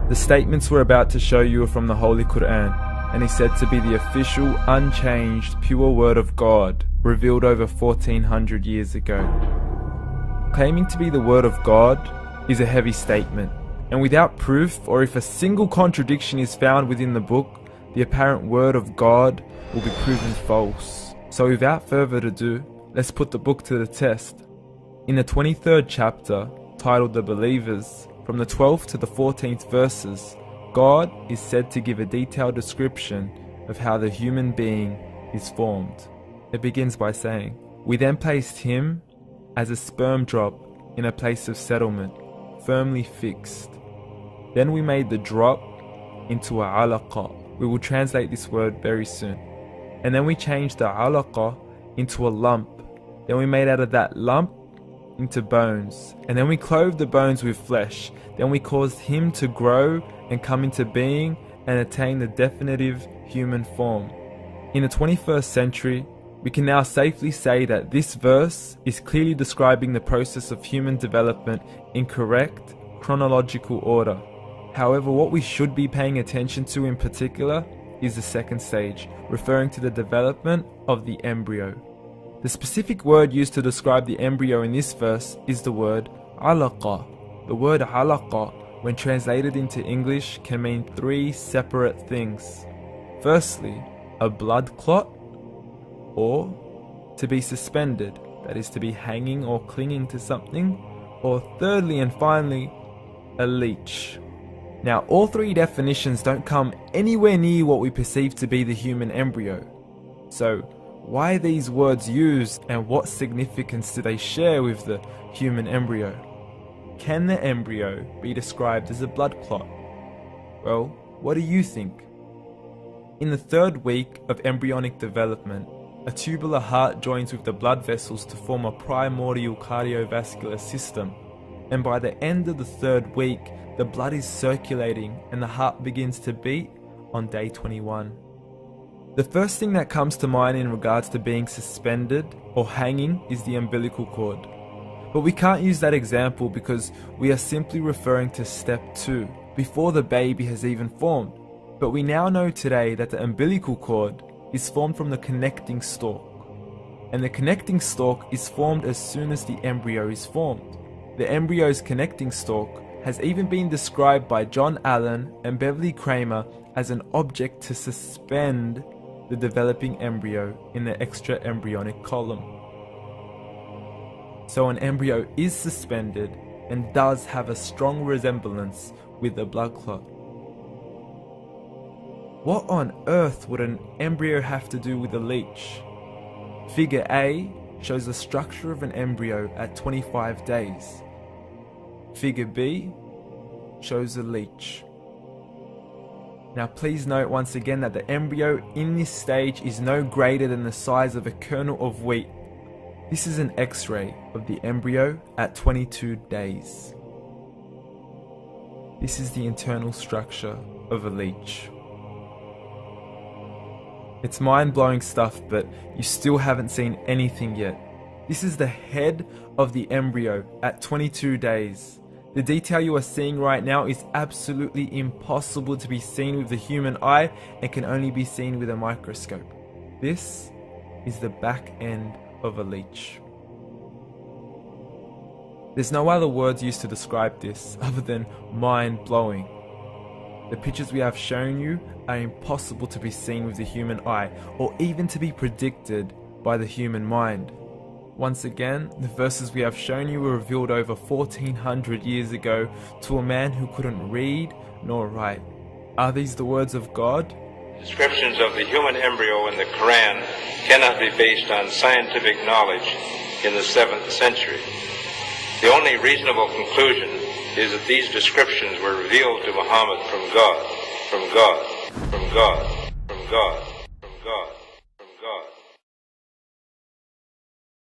The statements we're about to show you are from the Holy Qur'an, and is said to be the official, unchanged, pure word of God, revealed over 1400 years ago. Claiming to be the word of God is a heavy statement, and without proof, or if a single contradiction is found within the book, the apparent word of God will be proven false. So without further ado, let's put the book to the test. In the 23rd chapter, titled The Believers, from the 12th to the 14th verses, God is said to give a detailed description of how the human being is formed. It begins by saying, "We then placed him as a sperm drop in a place of settlement, firmly fixed. Then we made the drop into a alaqa." We will translate this word very soon. "And then we changed the alaqa into a lump. Then we made out of that lump into bones. And then we clothed the bones with flesh. Then we caused him to grow and come into being and attain the definitive human form." In the 21st century, we can now safely say that this verse is clearly describing the process of human development in correct chronological order. However, what we should be paying attention to in particular is the second stage, referring to the development of the embryo. The specific word used to describe the embryo in this verse is the word alaqa. The word alaqa, when translated into English, can mean three separate things. Firstly, a blood clot, or to be suspended, that is to be hanging or clinging to something, or thirdly and finally, a leech. Now, all three definitions don't come anywhere near what we perceive to be the human embryo. So, why are these words used, and what significance do they share with the human embryo? Can the embryo be described as a blood clot? Well, what do you think? In the third week of embryonic development, a tubular heart joins with the blood vessels to form a primordial cardiovascular system, and by the end of the third week, the blood is circulating and the heart begins to beat on day 21. The first thing that comes to mind in regards to being suspended or hanging is the umbilical cord. But we can't use that example because we are simply referring to step 2, before the baby has even formed. But we now know today that the umbilical cord is formed from the connecting stalk. And the connecting stalk is formed as soon as the embryo is formed. The embryo's connecting stalk has even been described by John Allen and Beverly Kramer as an object to suspend the developing embryo in the extra-embryonic column. So an embryo is suspended and does have a strong resemblance with a blood clot. What on earth would an embryo have to do with a leech? Figure A shows the structure of an embryo at 25 days. Figure B shows a leech. Now please note once again that the embryo in this stage is no greater than the size of a kernel of wheat. This is an X-ray of the embryo at 22 days. This is the internal structure of a leech. It's mind-blowing stuff, but you still haven't seen anything yet. This is the head of the embryo at 22 days. The detail you are seeing right now is absolutely impossible to be seen with the human eye and can only be seen with a microscope. This is the back end of a leech. There's no other words used to describe this other than mind-blowing. The pictures we have shown you are impossible to be seen with the human eye or even to be predicted by the human mind. Once again, the verses we have shown you were revealed over 1400 years ago to a man who couldn't read nor write. Are these the words of God? Descriptions of the human embryo in the Quran cannot be based on scientific knowledge in the 7th century. The only reasonable conclusion is that these descriptions were revealed to Muhammad from God, from God, from God, from God.